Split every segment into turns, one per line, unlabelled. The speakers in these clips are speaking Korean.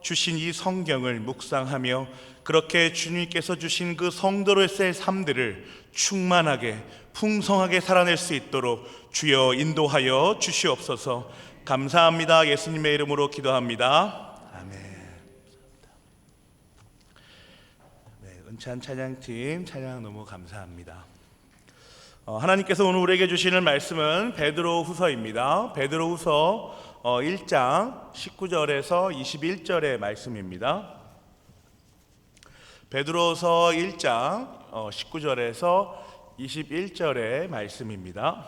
주신 이 성경을 묵상하며 그렇게 주님께서 주신 그 성도로서의 삶들을 충만하게 풍성하게 살아낼 수 있도록 주여 인도하여 주시옵소서. 감사합니다. 예수님의 이름으로 기도합니다. 아멘. 네, 은찬 찬양팀 찬양 너무 감사합니다. 하나님께서 오늘 우리에게 주시는 말씀은 베드로후서입니다. 베드로후서 1장 19절에서 21절의 말씀입니다. 베드로후서 1장 19절에서 21절의 말씀입니다.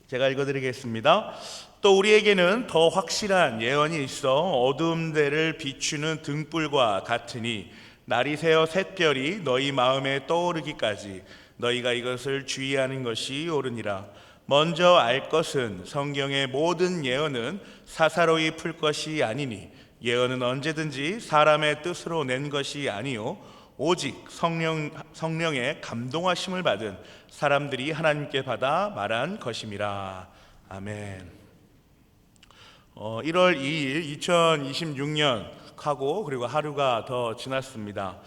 제가 읽어드리겠습니다. 또 우리에게는 더 확실한 예언이 있어 어두움 대를 비추는 등불과 같으니 날이 새어 샛별이 너희 마음에 떠오르기까지 너희가 이것을 주의하는 것이 옳으니라. 먼저 알 것은 성경의 모든 예언은 사사로이 풀 것이 아니니 예언은 언제든지 사람의 뜻으로 낸 것이 아니요 오직 성령의 감동하심을 받은 사람들이 하나님께 받아 말한 것임이라. 아멘. 1월 2일 2026년 하고 그리고 하루가 더 지났습니다.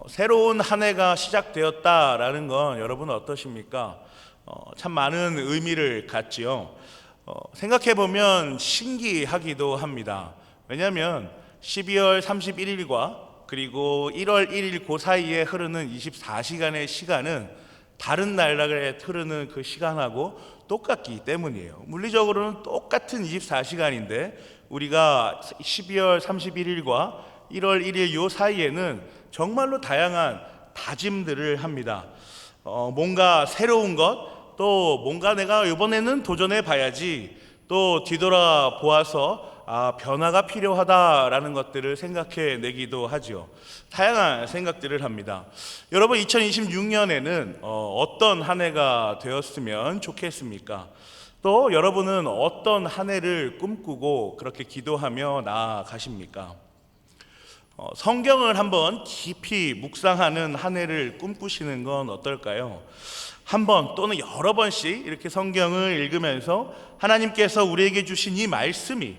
새로운 한 해가 시작되었다라는 건 여러분 어떠십니까? 참 많은 의미를 갖지요. 생각해보면 신기하기도 합니다. 왜냐하면 12월 31일과 그리고 1월 1일 그 사이에 흐르는 24시간의 시간은 다른 날에 흐르는 그 시간하고 똑같기 때문이에요. 물리적으로는 똑같은 24시간인데 우리가 12월 31일과 1월 1일 요 사이에는 정말로 다양한 다짐들을 합니다. 뭔가 새로운 것, 또 뭔가 내가 이번에는 도전해 봐야지, 또 뒤돌아 보아서 변화가 필요하다라는 것들을 생각해 내기도 하죠. 다양한 생각들을 합니다. 여러분 2026년에는 어떤 한 해가 되었으면 좋겠습니까? 또 여러분은 어떤 한 해를 꿈꾸고 그렇게 기도하며 나아가십니까? 성경을 한번 깊이 묵상하는 한 해를 꿈꾸시는 건 어떨까요? 한 번 또는 여러 번씩 이렇게 성경을 읽으면서 하나님께서 우리에게 주신 이 말씀이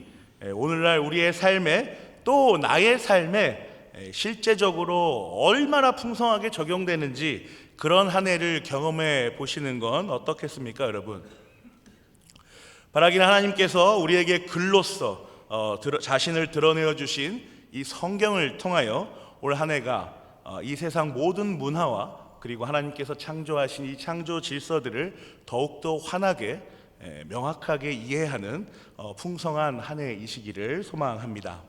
오늘날 우리의 삶에 또 나의 삶에 실제적으로 얼마나 풍성하게 적용되는지 그런 한 해를 경험해 보시는 건 어떻겠습니까, 여러분? 바라기는 하나님께서 우리에게 글로써 자신을 드러내어 주신 이 성경을 통하여 올 한 해가 이 세상 모든 문화와 그리고 하나님께서 창조하신 이 창조 질서들을 더욱더 환하게 명확하게 이해하는 풍성한 한 해이시기를 소망합니다.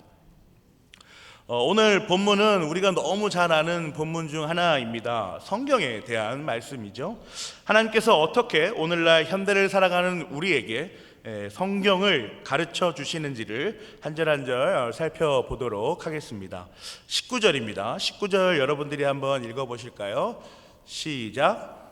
오늘 본문은 우리가 너무 잘 아는 본문 중 하나입니다. 성경에 대한 말씀이죠. 하나님께서 어떻게 오늘날 현대를 살아가는 우리에게 성경을 가르쳐 주시는지를 한 절 한 절 살펴보도록 하겠습니다. 19절입니다. 19절 여러분들이 한번 읽어보실까요? 시작.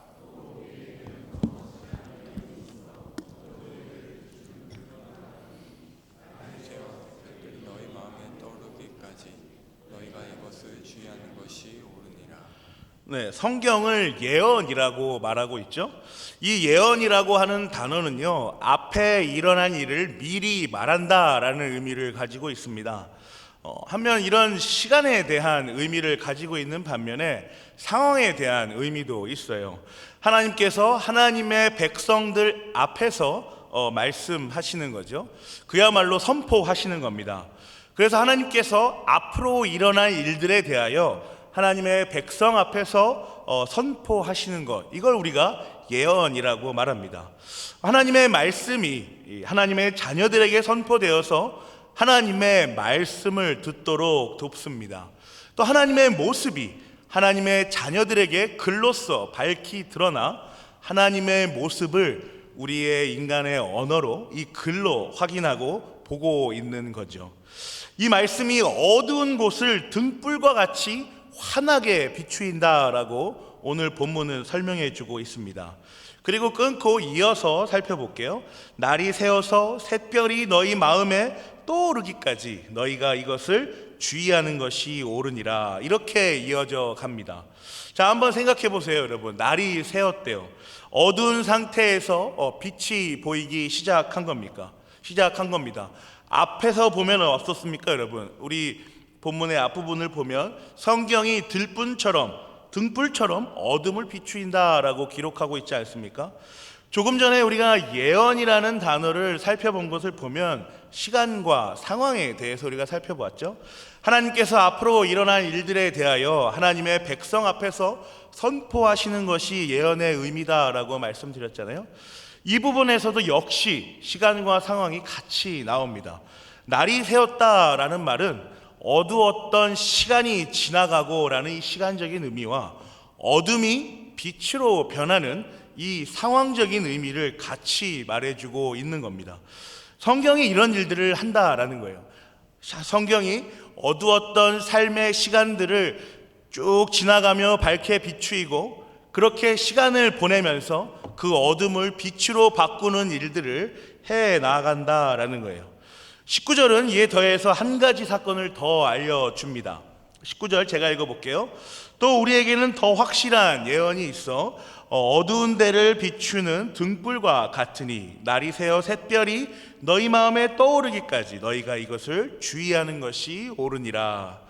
네, 성경을 예언이라고 말하고 있죠. 이 예언이라고 하는 단어는요, 앞에 일어난 일을 미리 말한다라는 의미를 가지고 있습니다. 한면 이런 시간에 대한 의미를 가지고 있는 반면에 상황에 대한 의미도 있어요. 하나님께서 하나님의 백성들 앞에서 말씀하시는 거죠. 그야말로 선포하시는 겁니다. 그래서 하나님께서 앞으로 일어날 일들에 대하여 하나님의 백성 앞에서 선포하시는 것, 이걸 우리가 예언이라고 말합니다. 하나님의 말씀이 하나님의 자녀들에게 선포되어서 하나님의 말씀을 듣도록 돕습니다. 또 하나님의 모습이 하나님의 자녀들에게 글로써 밝히 드러나 하나님의 모습을 우리의 인간의 언어로 이 글로 확인하고 보고 있는 거죠. 이 말씀이 어두운 곳을 등불과 같이 환하게 비추인다라고 오늘 본문은 설명해 주고 있습니다. 그리고 끊고 이어서 살펴볼게요. 날이 새어서 샛별이 너희 마음에 떠오르기까지 너희가 이것을 주의하는 것이 옳으니라. 이렇게 이어져 갑니다. 자, 한번 생각해 보세요, 여러분. 날이 새었대요. 어두운 상태에서 빛이 보이기 시작한 겁니다. 앞에서 보면 어떻습니까, 여러분? 우리 본문의 앞부분을 보면 성경이 등불처럼 어둠을 비추인다라고 기록하고 있지 않습니까? 조금 전에 우리가 예언이라는 단어를 살펴본 것을 보면 시간과 상황에 대해서 우리가 살펴보았죠. 하나님께서 앞으로 일어날 일들에 대하여 하나님의 백성 앞에서 선포하시는 것이 예언의 의미다라고 말씀드렸잖아요. 이 부분에서도 역시 시간과 상황이 같이 나옵니다. 날이 새었다라는 말은 어두웠던 시간이 지나가고 라는 이 시간적인 의미와 어둠이 빛으로 변하는 이 상황적인 의미를 같이 말해주고 있는 겁니다. 성경이 이런 일들을 한다라는 거예요. 성경이 어두웠던 삶의 시간들을 쭉 지나가며 밝게 비추이고 그렇게 시간을 보내면서 그 어둠을 빛으로 바꾸는 일들을 해 나아간다라는 거예요. 19절은 이에 더해서 한 가지 사건을 더 알려줍니다. 19절 제가 읽어볼게요. 또 우리에게는 더 확실한 예언이 있어 어두운 데를 비추는 등불과 같으니 날이 새어 샛별이 너희 마음에 떠오르기까지 너희가 이것을 주의하는 것이 옳으니라.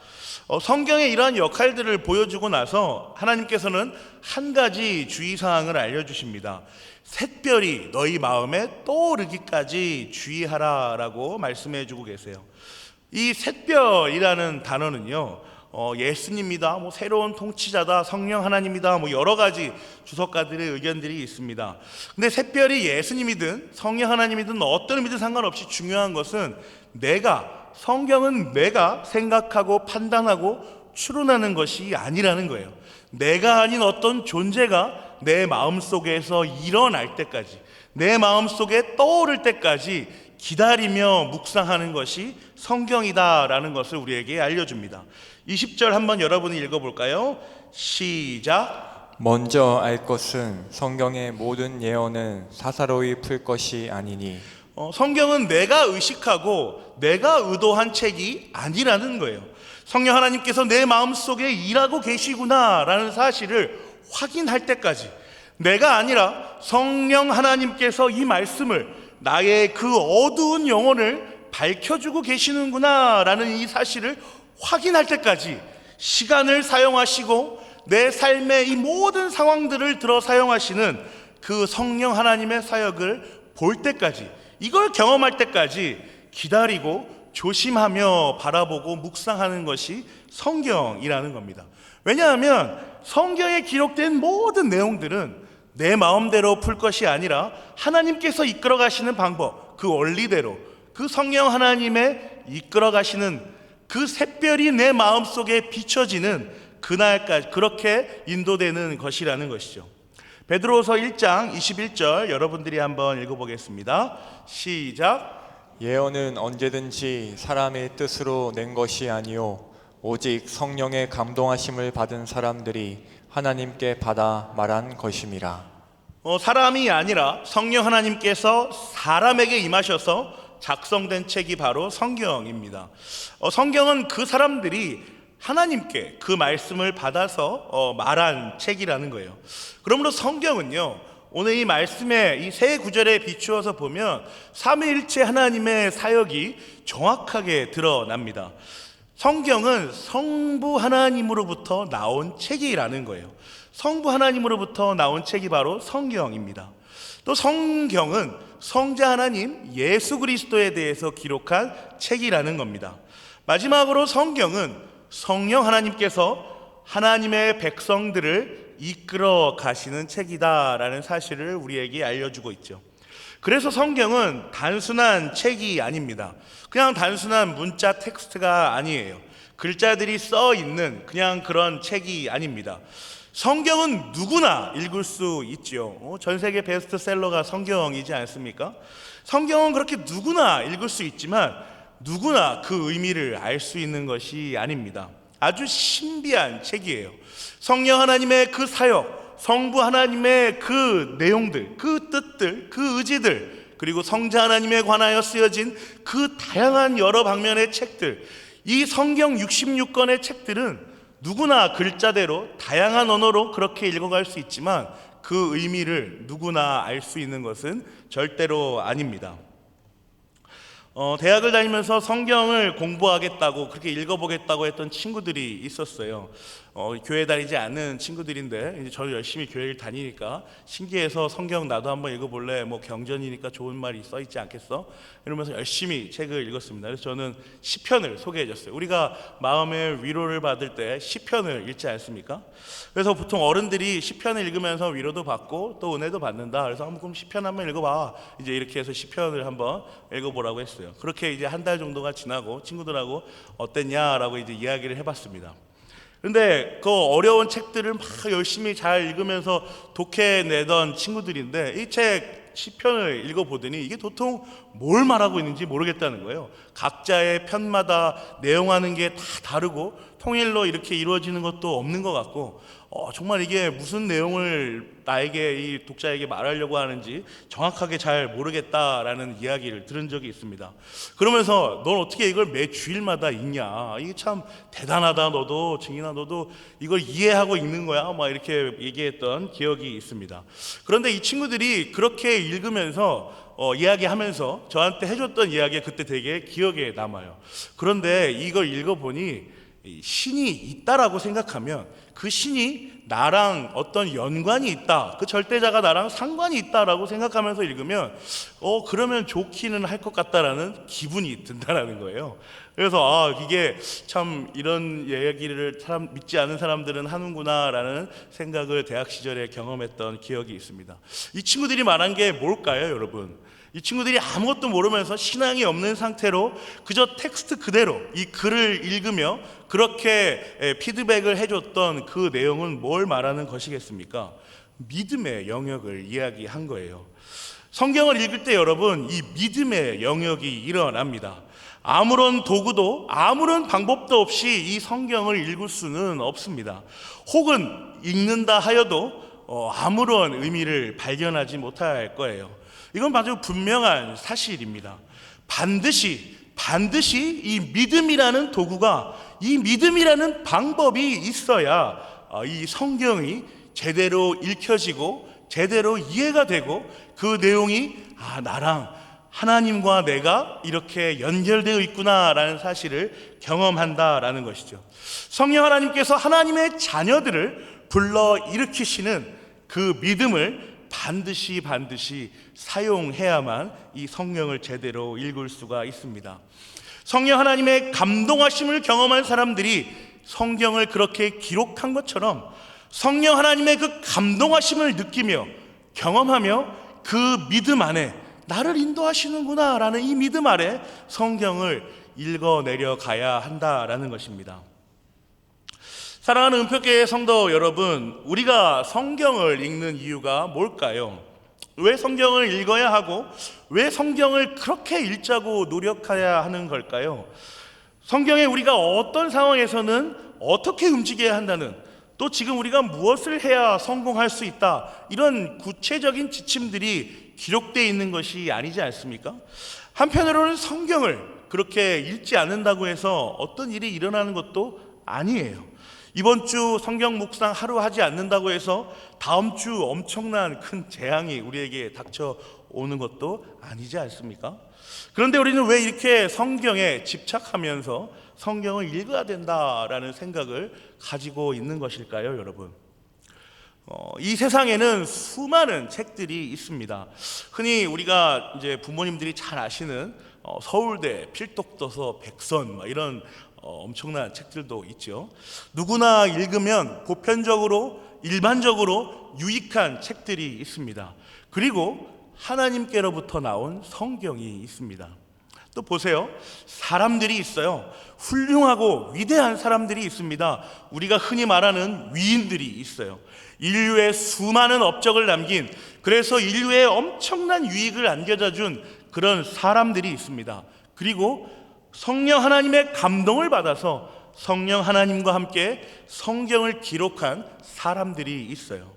성경에 이러한 역할들을 보여주고 나서 하나님께서는 한 가지 주의사항을 알려주십니다. 샛별이 너희 마음에 떠오르기까지 주의하라라고 말씀해주고 계세요. 이 샛별이라는 단어는요, 예수님이다, 새로운 통치자다, 성령 하나님이다, 여러 가지 주석가들의 의견들이 있습니다. 근데 샛별이 예수님이든 성령 하나님이든 어떤 의미든 상관없이 중요한 것은 성경은 내가 생각하고 판단하고 추론하는 것이 아니라는 거예요. 내가 아닌 어떤 존재가 내 마음속에서 일어날 때까지, 내 마음속에 떠오를 때까지 기다리며 묵상하는 것이 성경이다라는 것을 우리에게 알려줍니다. 20절 한번 여러분이 읽어볼까요? 시작.
먼저 알 것은 성경의 모든 예언은 사사로이 풀 것이 아니니.
성경은 내가 의식하고 내가 의도한 책이 아니라는 거예요. 성령 하나님께서 내 마음속에 일하고 계시구나라는 사실을 확인할 때까지, 내가 아니라 성령 하나님께서 이 말씀을, 나의 그 어두운 영혼을 밝혀주고 계시는구나라는 이 사실을 확인할 때까지 시간을 사용하시고 내 삶의 이 모든 상황들을 들어 사용하시는 그 성령 하나님의 사역을 볼 때까지, 이걸 경험할 때까지 기다리고 조심하며 바라보고 묵상하는 것이 성경이라는 겁니다. 왜냐하면 성경에 기록된 모든 내용들은 내 마음대로 풀 것이 아니라 하나님께서 이끌어 가시는 방법, 그 원리대로, 그 성령 하나님의 이끌어 가시는 그 샛별이 내 마음속에 비춰지는 그날까지 그렇게 인도되는 것이라는 것이죠. 베드로서 1장 21절 여러분들이 한번 읽어보겠습니다. 시작.
예언은 언제든지 사람의 뜻으로 낸 것이 아니요 오직 성령의 감동하심을 받은 사람들이 하나님께 받아 말한 것임이라.
사람이 아니라 성령 하나님께서 사람에게 임하셔서 작성된 책이 바로 성경입니다. 성경은 그 사람들이 하나님께 그 말씀을 받아서 말한 책이라는 거예요. 그러므로 성경은요, 오늘 이 말씀의 이 세 구절에 비추어서 보면 삼위일체 하나님의 사역이 정확하게 드러납니다. 성경은 성부 하나님으로부터 나온 책이라는 거예요. 성부 하나님으로부터 나온 책이 바로 성경입니다. 또 성경은 성자 하나님 예수 그리스도에 대해서 기록한 책이라는 겁니다. 마지막으로 성경은 성령 하나님께서 하나님의 백성들을 이끌어 가시는 책이다라는 사실을 우리에게 알려주고 있죠. 그래서 성경은 단순한 책이 아닙니다. 그냥 단순한 문자 텍스트가 아니에요. 글자들이 써 있는 그냥 그런 책이 아닙니다. 성경은 누구나 읽을 수 있죠. 전 세계 베스트셀러가 성경이지 않습니까? 성경은 그렇게 누구나 읽을 수 있지만 누구나 그 의미를 알 수 있는 것이 아닙니다. 아주 신비한 책이에요. 성령 하나님의 그 사역, 성부 하나님의 그 내용들, 그 뜻들, 그 의지들, 그리고 성자 하나님에 관하여 쓰여진 그 다양한 여러 방면의 책들, 이 성경 66권의 책들은 누구나 글자대로 다양한 언어로 그렇게 읽어갈 수 있지만 그 의미를 누구나 알 수 있는 것은 절대로 아닙니다. 대학을 다니면서 성경을 공부하겠다고 그렇게 읽어보겠다고 했던 친구들이 있었어요. 교회 다니지 않는 친구들인데 이제 저는 열심히 교회를 다니니까 신기해서 성경 나도 한번 읽어볼래, 뭐 경전이니까 좋은 말이 써 있지 않겠어? 이러면서 열심히 책을 읽었습니다. 그래서 저는 시편을 소개해줬어요. 우리가 마음의 위로를 받을 때 시편을 읽지 않습니까? 그래서 보통 어른들이 시편을 읽으면서 위로도 받고 또 은혜도 받는다. 그래서 그럼 시편 한번 읽어봐. 이제 이렇게 해서 시편을 한번 읽어보라고 했어요. 그렇게 이제 한 달 정도가 지나고 친구들하고 어땠냐라고 이제 이야기를 해봤습니다. 근데 그 어려운 책들을 막 열심히 잘 읽으면서 독해내던 친구들인데 이 책 시편을 읽어보더니 이게 도통 뭘 말하고 있는지 모르겠다는 거예요. 각자의 편마다 내용하는 게 다 다르고 통일로 이렇게 이루어지는 것도 없는 것 같고 정말 이게 무슨 내용을 나에게, 이 독자에게 말하려고 하는지 정확하게 잘 모르겠다라는 이야기를 들은 적이 있습니다. 그러면서 넌 어떻게 이걸 매 주일마다 읽냐, 이게 참 대단하다, 너도 증인아, 너도 이걸 이해하고 읽는 거야, 막 이렇게 얘기했던 기억이 있습니다. 그런데 이 친구들이 그렇게 읽으면서 이야기하면서 저한테 해줬던 이야기가 그때 되게 기억에 남아요. 그런데 이걸 읽어보니 신이 있다라고 생각하면 그 신이 나랑 어떤 연관이 있다, 그 절대자가 나랑 상관이 있다라고 생각하면서 읽으면 그러면 좋기는 할 것 같다라는 기분이 든다라는 거예요. 그래서 이게 참 이런 이야기를 믿지 않은 사람들은 하는구나라는 생각을 대학 시절에 경험했던 기억이 있습니다. 이 친구들이 말한 게 뭘까요, 여러분? 이 친구들이 아무것도 모르면서 신앙이 없는 상태로 그저 텍스트 그대로 이 글을 읽으며 그렇게 피드백을 해줬던 그 내용은 뭘 말하는 것이겠습니까? 믿음의 영역을 이야기한 거예요. 성경을 읽을 때 여러분, 이 믿음의 영역이 일어납니다. 아무런 도구도 아무런 방법도 없이 이 성경을 읽을 수는 없습니다. 혹은 읽는다 하여도 아무런 의미를 발견하지 못할 거예요. 이건 아주 분명한 사실입니다. 반드시 이 믿음이라는 도구가, 이 믿음이라는 방법이 있어야 이 성경이 제대로 읽혀지고 제대로 이해가 되고 그 내용이 나랑 하나님과 내가 이렇게 연결되어 있구나라는 사실을 경험한다라는 것이죠. 성령 하나님께서 하나님의 자녀들을 불러 일으키시는 그 믿음을 반드시 사용해야만 이 성경을 제대로 읽을 수가 있습니다. 성령 하나님의 감동하심을 경험한 사람들이 성경을 그렇게 기록한 것처럼 성령 하나님의 그 감동하심을 느끼며 경험하며 그 믿음 안에 나를 인도하시는구나 라는 이 믿음 아래 성경을 읽어내려 가야 한다라는 것입니다. 사랑하는 은표교회 성도 여러분, 우리가 성경을 읽는 이유가 뭘까요? 왜 성경을 읽어야 하고 왜 성경을 그렇게 읽자고 노력해야 하는 걸까요? 성경에 우리가 어떤 상황에서는 어떻게 움직여야 한다는, 또 지금 우리가 무엇을 해야 성공할 수 있다, 이런 구체적인 지침들이 기록되어 있는 것이 아니지 않습니까? 한편으로는 성경을 그렇게 읽지 않는다고 해서 어떤 일이 일어나는 것도 아니에요. 이번 주 성경 묵상 하루 하지 않는다고 해서 다음 주 엄청난 큰 재앙이 우리에게 닥쳐오는 것도 아니지 않습니까? 그런데 우리는 왜 이렇게 성경에 집착하면서 성경을 읽어야 된다라는 생각을 가지고 있는 것일까요, 여러분? 이 세상에는 수많은 책들이 있습니다. 흔히 우리가 이제 부모님들이 잘 아시는 서울대 필독도서 백선 이런 엄청난 책들도 있죠. 누구나 읽으면 보편적으로 일반적으로 유익한 책들이 있습니다. 그리고 하나님께로부터 나온 성경이 있습니다. 또 보세요. 사람들이 있어요. 훌륭하고 위대한 사람들이 있습니다. 우리가 흔히 말하는 위인들이 있어요. 인류의 수많은 업적을 남긴, 그래서 인류에 엄청난 유익을 안겨다 준 그런 사람들이 있습니다. 그리고 성령 하나님의 감동을 받아서 성령 하나님과 함께 성경을 기록한 사람들이 있어요.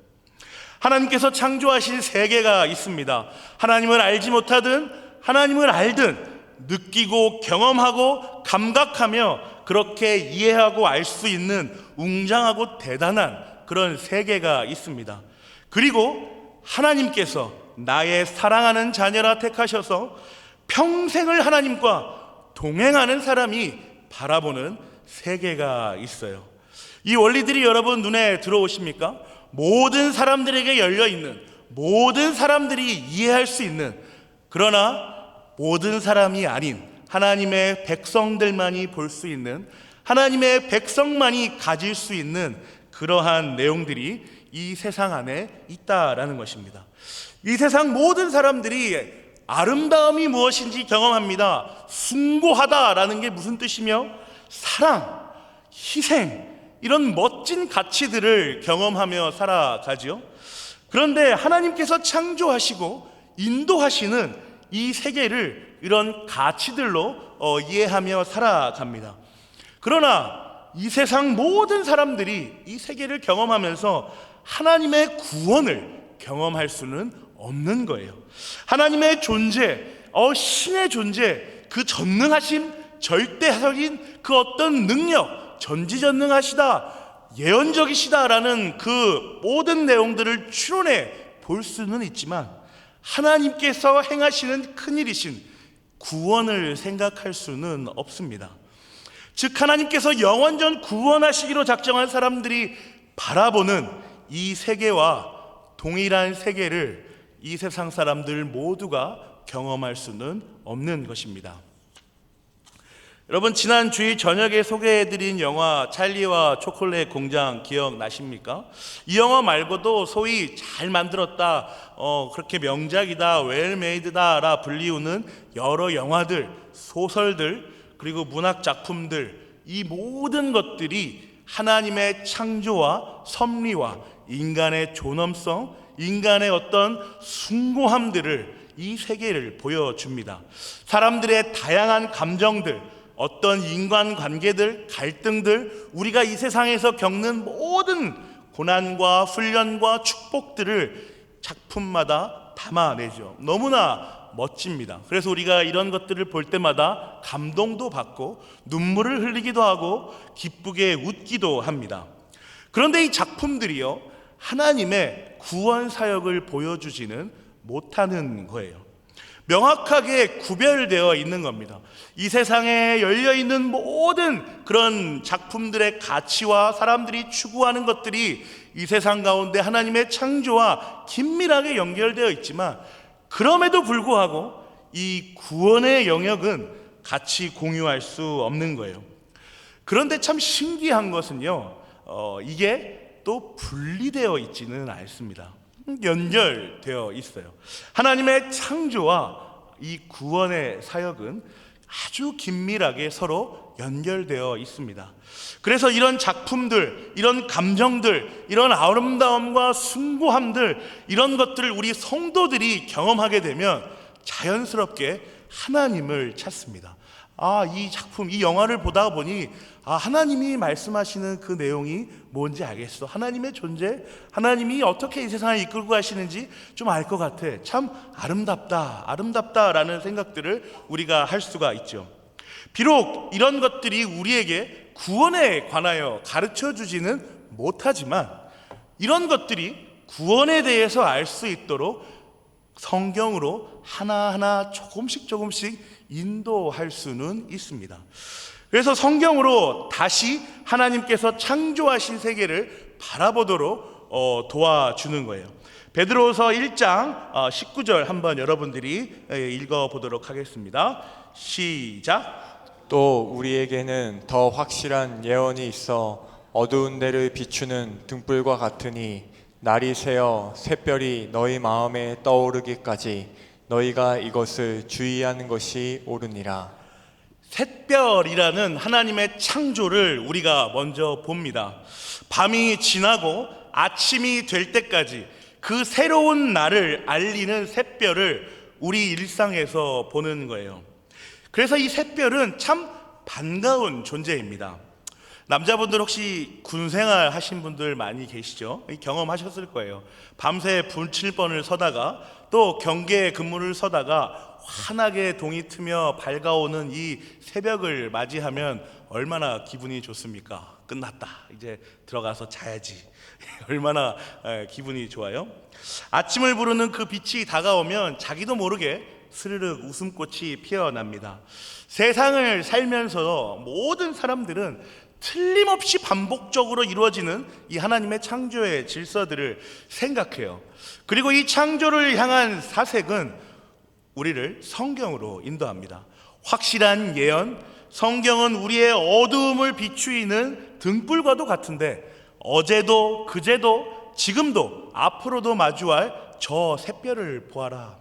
하나님께서 창조하신 세계가 있습니다. 하나님을 알지 못하든 하나님을 알든 느끼고 경험하고 감각하며 그렇게 이해하고 알 수 있는 웅장하고 대단한 그런 세계가 있습니다. 그리고 하나님께서 나의 사랑하는 자녀라 택하셔서 평생을 하나님과 동행하는 사람이 바라보는 세계가 있어요. 이 원리들이 여러분 눈에 들어오십니까? 모든 사람들에게 열려있는, 모든 사람들이 이해할 수 있는, 그러나 모든 사람이 아닌 하나님의 백성들만이 볼 수 있는, 하나님의 백성만이 가질 수 있는 그러한 내용들이 이 세상 안에 있다라는 것입니다. 이 세상 모든 사람들이 아름다움이 무엇인지 경험합니다. 숭고하다라는 게 무슨 뜻이며, 사랑, 희생, 이런 멋진 가치들을 경험하며 살아가죠. 그런데 하나님께서 창조하시고 인도하시는 이 세계를 이런 가치들로 이해하며 살아갑니다. 그러나 이 세상 모든 사람들이 이 세계를 경험하면서 하나님의 구원을 경험할 수는 없는 거예요. 하나님의 존재, 신의 존재, 그 전능하심, 절대적인 그 어떤 능력, 전지전능하시다, 예언적이시다라는 그 모든 내용들을 추론해 볼 수는 있지만 하나님께서 행하시는 큰일이신 구원을 생각할 수는 없습니다. 즉 하나님께서 영원전 구원하시기로 작정한 사람들이 바라보는 이 세계와 동일한 세계를 이 세상 사람들 모두가 경험할 수는 없는 것입니다. 여러분, 지난 주일 저녁에 소개해드린 영화 찰리와 초콜릿 공장 기억나십니까? 이 영화 말고도 소위 잘 만들었다, 그렇게 명작이다, 웰메이드다라 불리우는 여러 영화들, 소설들, 그리고 문학 작품들, 이 모든 것들이 하나님의 창조와 섭리와 인간의 존엄성, 인간의 어떤 숭고함들을, 이 세계를 보여줍니다. 사람들의 다양한 감정들, 어떤 인간관계들, 갈등들, 우리가 이 세상에서 겪는 모든 고난과 훈련과 축복들을 작품마다 담아내죠. 너무나 멋집니다. 그래서 우리가 이런 것들을 볼 때마다 감동도 받고 눈물을 흘리기도 하고 기쁘게 웃기도 합니다. 그런데 이 작품들이요, 하나님의 구원 사역을 보여주지는 못하는 거예요. 명확하게 구별되어 있는 겁니다. 이 세상에 열려있는 모든 그런 작품들의 가치와 사람들이 추구하는 것들이 이 세상 가운데 하나님의 창조와 긴밀하게 연결되어 있지만, 그럼에도 불구하고 이 구원의 영역은 같이 공유할 수 없는 거예요. 그런데 참 신기한 것은요, 이게 또 분리되어 있지는 않습니다. 연결되어 있어요. 하나님의 창조와 이 구원의 사역은 아주 긴밀하게 서로 연결되어 있습니다. 그래서 이런 작품들, 이런 감정들, 이런 아름다움과 숭고함들, 이런 것들을 우리 성도들이 경험하게 되면 자연스럽게 하나님을 찾습니다. 이 작품, 이 영화를 보다 보니 하나님이 말씀하시는 그 내용이 뭔지 알겠어. 하나님의 존재, 하나님이 어떻게 이 세상을 이끌고 가시는지 좀 알 것 같아. 참 아름답다라는 생각들을 우리가 할 수가 있죠. 비록 이런 것들이 우리에게 구원에 관하여 가르쳐 주지는 못하지만, 이런 것들이 구원에 대해서 알 수 있도록 성경으로 하나하나 조금씩 인도할 수는 있습니다. 그래서 성경으로 다시 하나님께서 창조하신 세계를 바라보도록 도와주는 거예요. 베드로서 1장 19절 한번 여러분들이 읽어보도록 하겠습니다. 시작.
또 우리에게는 더 확실한 예언이 있어 어두운 데를 비추는 등불과 같으니 날이 새어 샛별이 너희 마음에 떠오르기까지 너희가 이것을 주의하는 것이 옳으니라.
샛별이라는 하나님의 창조를 우리가 먼저 봅니다. 밤이 지나고 아침이 될 때까지 그 새로운 날을 알리는 샛별을 우리 일상에서 보는 거예요. 그래서 이 샛별은 참 반가운 존재입니다. 남자분들 혹시 군생활 하신 분들 많이 계시죠? 경험하셨을 거예요. 밤새 분칠번을 서다가 또 경계 근무를 서다가 환하게 동이 트며 밝아오는 이 새벽을 맞이하면 얼마나 기분이 좋습니까? 끝났다, 이제 들어가서 자야지. 얼마나 기분이 좋아요? 아침을 부르는 그 빛이 다가오면 자기도 모르게 스르륵 웃음꽃이 피어납니다. 세상을 살면서 모든 사람들은 틀림없이 반복적으로 이루어지는 이 하나님의 창조의 질서들을 생각해요. 그리고 이 창조를 향한 사색은 우리를 성경으로 인도합니다. 확실한 예언, 성경은 우리의 어두움을 비추이는 등불과도 같은데 어제도 그제도 지금도 앞으로도 마주할 저 샛별을 보아라.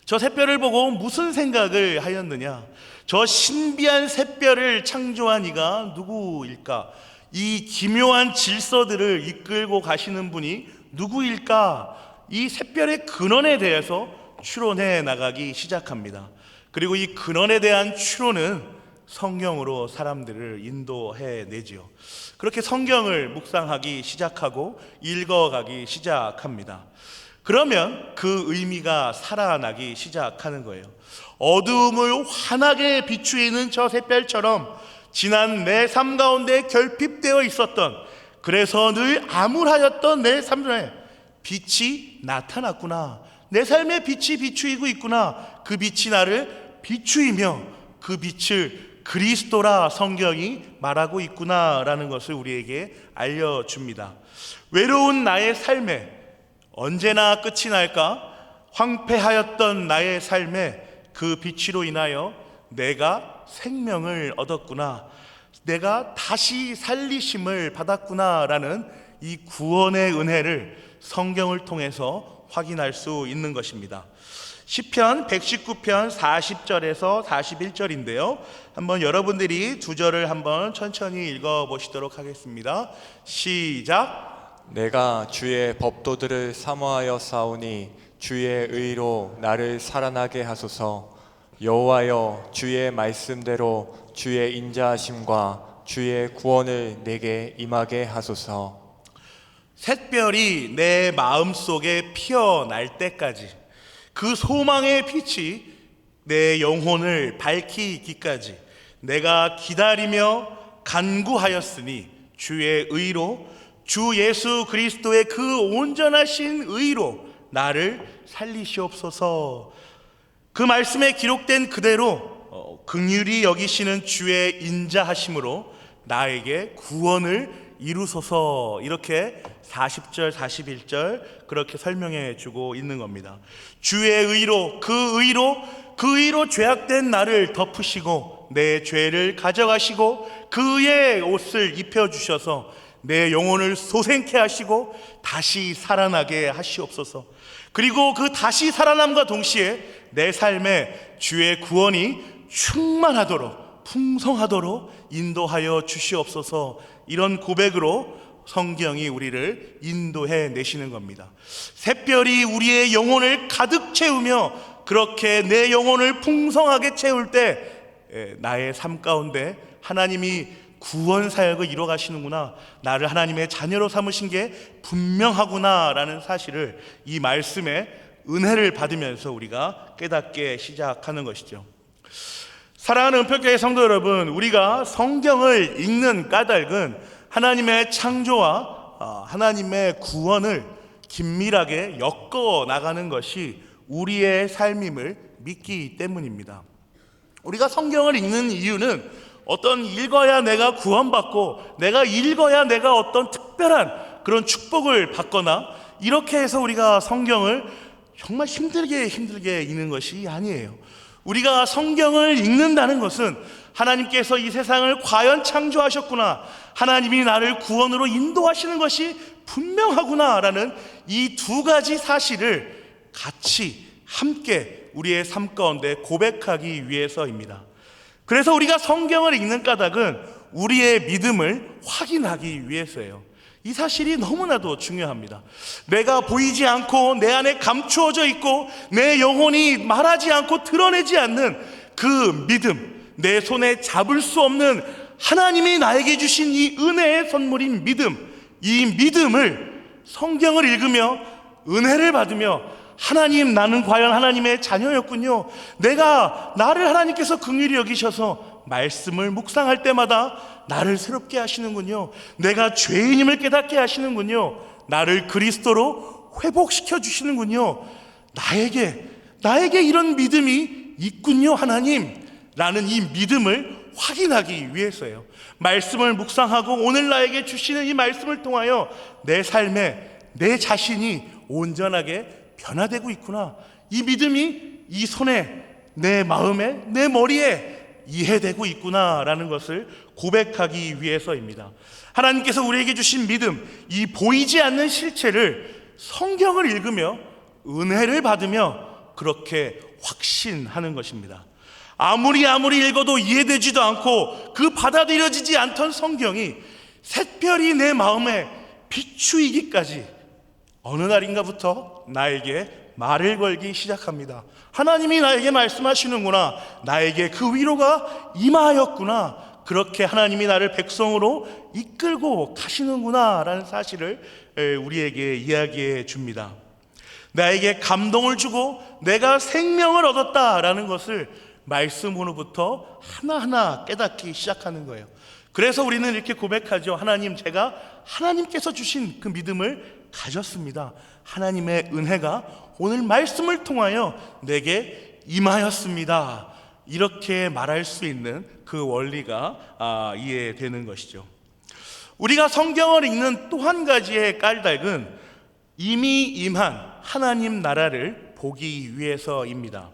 저 샛별을 보고 무슨 생각을 하였느냐? 저 신비한 샛별을 창조한 이가 누구일까? 이 기묘한 질서들을 이끌고 가시는 분이 누구일까? 이 샛별의 근원에 대해서 추론해 나가기 시작합니다. 그리고 이 근원에 대한 추론은 성경으로 사람들을 인도해 내지요. 그렇게 성경을 묵상하기 시작하고 읽어가기 시작합니다. 그러면 그 의미가 살아나기 시작하는 거예요. 어두움을 환하게 비추이는 저 샛별처럼 지난 내 삶 가운데 결핍되어 있었던, 그래서 늘 암울하였던 내 삶에 빛이 나타났구나. 내 삶에 빛이 비추이고 있구나. 그 빛이 나를 비추이며 그 빛을 그리스도라 성경이 말하고 있구나라는 것을 우리에게 알려줍니다. 외로운 나의 삶에 언제나 끝이 날까? 황폐하였던 나의 삶에 그 빛으로 인하여 내가 생명을 얻었구나, 내가 다시 살리심을 받았구나라는 이 구원의 은혜를 성경을 통해서 확인할 수 있는 것입니다. 시편 119편 40절에서 41절인데요. 한번 여러분들이 두 절을 한번 천천히 읽어보시도록 하겠습니다. 시작.
내가 주의 법도들을 사모하여 싸우니 주의 의로 나를 살아나게 하소서. 여호와여, 주의 말씀대로 주의 인자하심과 주의 구원을 내게 임하게 하소서.
샛별이 내 마음속에 피어날 때까지, 그 소망의 빛이 내 영혼을 밝히기까지 내가 기다리며 간구하였으니 주의 의로, 주 예수 그리스도의 그 온전하신 의로 나를 살리시옵소서. 그 말씀에 기록된 그대로 긍휼히 여기시는 주의 인자하심으로 나에게 구원을 이루소서. 이렇게 40절 41절 그렇게 설명해 주고 있는 겁니다. 주의 의로, 그 의로 죄악된 나를 덮으시고 내 죄를 가져가시고 그의 옷을 입혀주셔서 내 영혼을 솟행케 하시고 다시 살아나게 하시옵소서. 그리고 그 다시 살아남과 동시에 내 삶에 주의 구원이 충만하도록, 풍성하도록 인도하여 주시옵소서. 이런 고백으로 성경이 우리를 인도해 내시는 겁니다. 샛별이 우리의 영혼을 가득 채우며 그렇게 내 영혼을 풍성하게 채울 때 나의 삶 가운데 하나님이 구원 사역을 이뤄 가시는구나, 나를 하나님의 자녀로 삼으신 게 분명하구나 라는 사실을 이 말씀에 은혜를 받으면서 우리가 깨닫게 시작하는 것이죠. 사랑하는 은평교회 성도 여러분, 우리가 성경을 읽는 까닭은 하나님의 창조와 하나님의 구원을 긴밀하게 엮어 나가는 것이 우리의 삶임을 믿기 때문입니다. 우리가 성경을 읽는 이유는 어떤 읽어야 내가 구원받고 내가 읽어야 내가 어떤 특별한 그런 축복을 받거나 이렇게 해서 우리가 성경을 정말 힘들게 읽는 것이 아니에요. 우리가 성경을 읽는다는 것은 하나님께서 이 세상을 과연 창조하셨구나, 하나님이 나를 구원으로 인도하시는 것이 분명하구나 라는 이 두 가지 사실을 같이 함께 우리의 삶 가운데 고백하기 위해서입니다. 그래서 우리가 성경을 읽는 까닭은 우리의 믿음을 확인하기 위해서예요. 이 사실이 너무나도 중요합니다. 내가 보이지 않고 내 안에 감추어져 있고 내 영혼이 말하지 않고 드러내지 않는 그 믿음, 내 손에 잡을 수 없는 하나님이 나에게 주신 이 은혜의 선물인 믿음, 이 믿음을 성경을 읽으며 은혜를 받으며 하나님, 나는 과연 하나님의 자녀였군요, 나를 하나님께서 긍휼히 여기셔서 말씀을 묵상할 때마다 나를 새롭게 하시는군요, 내가 죄인임을 깨닫게 하시는군요, 나를 그리스도로 회복시켜 주시는군요, 나에게 나에게 이런 믿음이 있군요, 하나님 라는 이 믿음을 확인하기 위해서예요. 말씀을 묵상하고 오늘 나에게 주시는 이 말씀을 통하여 내 삶에 내 자신이 온전하게 변화되고 있구나, 이 믿음이 이 손에, 내 마음에, 내 머리에 이해되고 있구나 라는 것을 고백하기 위해서입니다. 하나님께서 우리에게 주신 믿음, 이 보이지 않는 실체를 성경을 읽으며 은혜를 받으며 그렇게 확신하는 것입니다. 아무리 읽어도 이해되지도 않고 그 받아들여지지 않던 성경이 샛별이 내 마음에 비추이기까지 어느 날인가부터 나에게 말을 걸기 시작합니다. 하나님이 나에게 말씀하시는구나, 나에게 그 위로가 임하였구나, 그렇게 하나님이 나를 백성으로 이끌고 가시는구나 라는 사실을 우리에게 이야기해 줍니다. 나에게 감동을 주고 내가 생명을 얻었다라는 것을 말씀으로부터 하나하나 깨닫기 시작하는 거예요. 그래서 우리는 이렇게 고백하죠. 하나님, 제가 하나님께서 주신 그 믿음을 가졌습니다. 하나님의 은혜가 오늘 말씀을 통하여 내게 임하였습니다. 이렇게 말할 수 있는 그 원리가 이해되는 것이죠. 우리가 성경을 읽는 또 한 가지의 까닭은 이미 임한 하나님 나라를 보기 위해서입니다.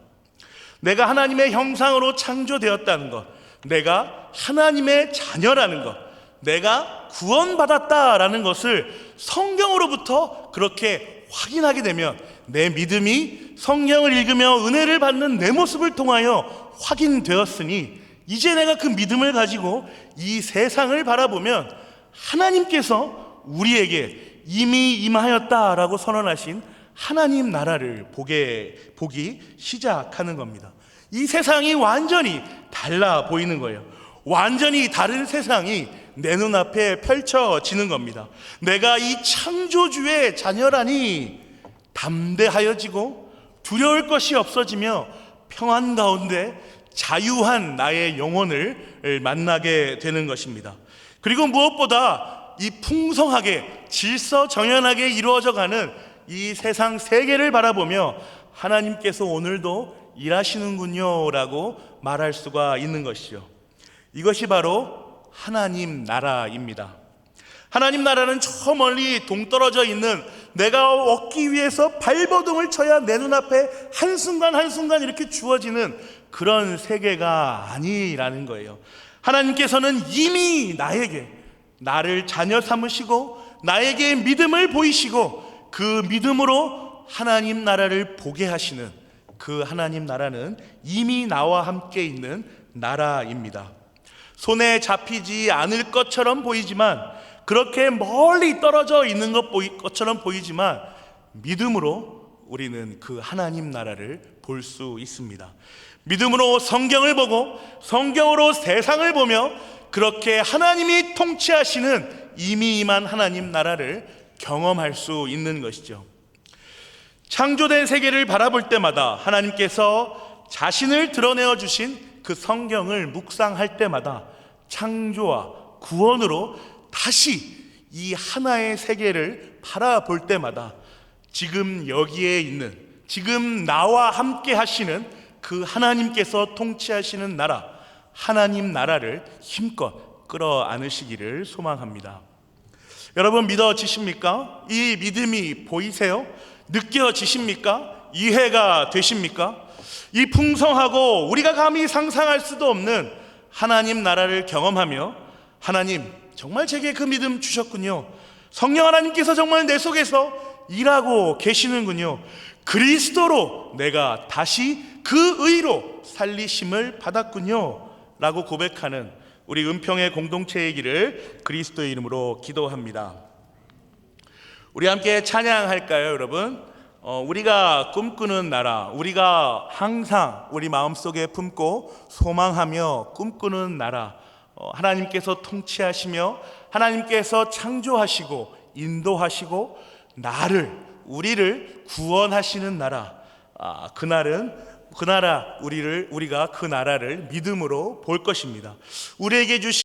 내가 하나님의 형상으로 창조되었다는 것, 내가 하나님의 자녀라는 것, 내가 구원받았다라는 것을 성경으로부터 그렇게 확인하게 되면 내 믿음이 성경을 읽으며 은혜를 받는 내 모습을 통하여 확인되었으니 이제 내가 그 믿음을 가지고 이 세상을 바라보면 하나님께서 우리에게 이미 임하였다라고 선언하신 하나님 나라를 보기 시작하는 겁니다. 이 세상이 완전히 달라 보이는 거예요. 완전히 다른 세상이 내 눈앞에 펼쳐지는 겁니다. 내가 이 창조주의 자녀라니 담대하여지고 두려울 것이 없어지며 평안 가운데 자유한 나의 영혼을 만나게 되는 것입니다. 그리고 무엇보다 이 풍성하게 질서정연하게 이루어져가는 이 세상 세계를 바라보며 하나님께서 오늘도 일하시는군요 라고 말할 수가 있는 것이죠. 이것이 바로 하나님 나라입니다. 하나님 나라는 저 멀리 동떨어져 있는 내가 얻기 위해서 발버둥을 쳐야 내 눈앞에 한순간 한순간 이렇게 주어지는 그런 세계가 아니라는 거예요. 하나님께서는 이미 나를 자녀 삼으시고 나에게 믿음을 보이시고 그 믿음으로 하나님 나라를 보게 하시는 그 하나님 나라는 이미 나와 함께 있는 나라입니다. 손에 잡히지 않을 것처럼 보이지만, 그렇게 멀리 떨어져 있는 것처럼 보이지만 믿음으로 우리는 그 하나님 나라를 볼 수 있습니다. 믿음으로 성경을 보고 성경으로 세상을 보며 그렇게 하나님이 통치하시는 이미 임한 하나님 나라를 경험할 수 있는 것이죠. 창조된 세계를 바라볼 때마다 하나님께서 자신을 드러내어 주신 그 성경을 묵상할 때마다 창조와 구원으로 다시 이 하나의 세계를 바라볼 때마다 지금 여기에 있는, 지금 나와 함께 하시는 그 하나님께서 통치하시는 나라, 하나님 나라를 힘껏 끌어안으시기를 소망합니다. 여러분, 믿어지십니까? 이 믿음이 보이세요? 느껴지십니까? 이해가 되십니까? 이 풍성하고 우리가 감히 상상할 수도 없는 하나님 나라를 경험하며, 하나님 정말 제게 그 믿음 주셨군요, 성령 하나님께서 정말 내 속에서 일하고 계시는군요, 그리스도로 내가 다시 그 의로 살리심을 받았군요 라고 고백하는 우리 은평의 공동체이기를 그리스도의 이름으로 기도합니다. 우리 함께 찬양할까요, 여러분? 우리가 꿈꾸는 나라, 우리가 항상 우리 마음속에 품고 소망하며 꿈꾸는 나라, 하나님께서 통치하시며 하나님께서 창조하시고 인도하시고 우리를 구원하시는 나라, 그 나라, 우리가 그 나라를 믿음으로 볼 것입니다. 우리에게 주신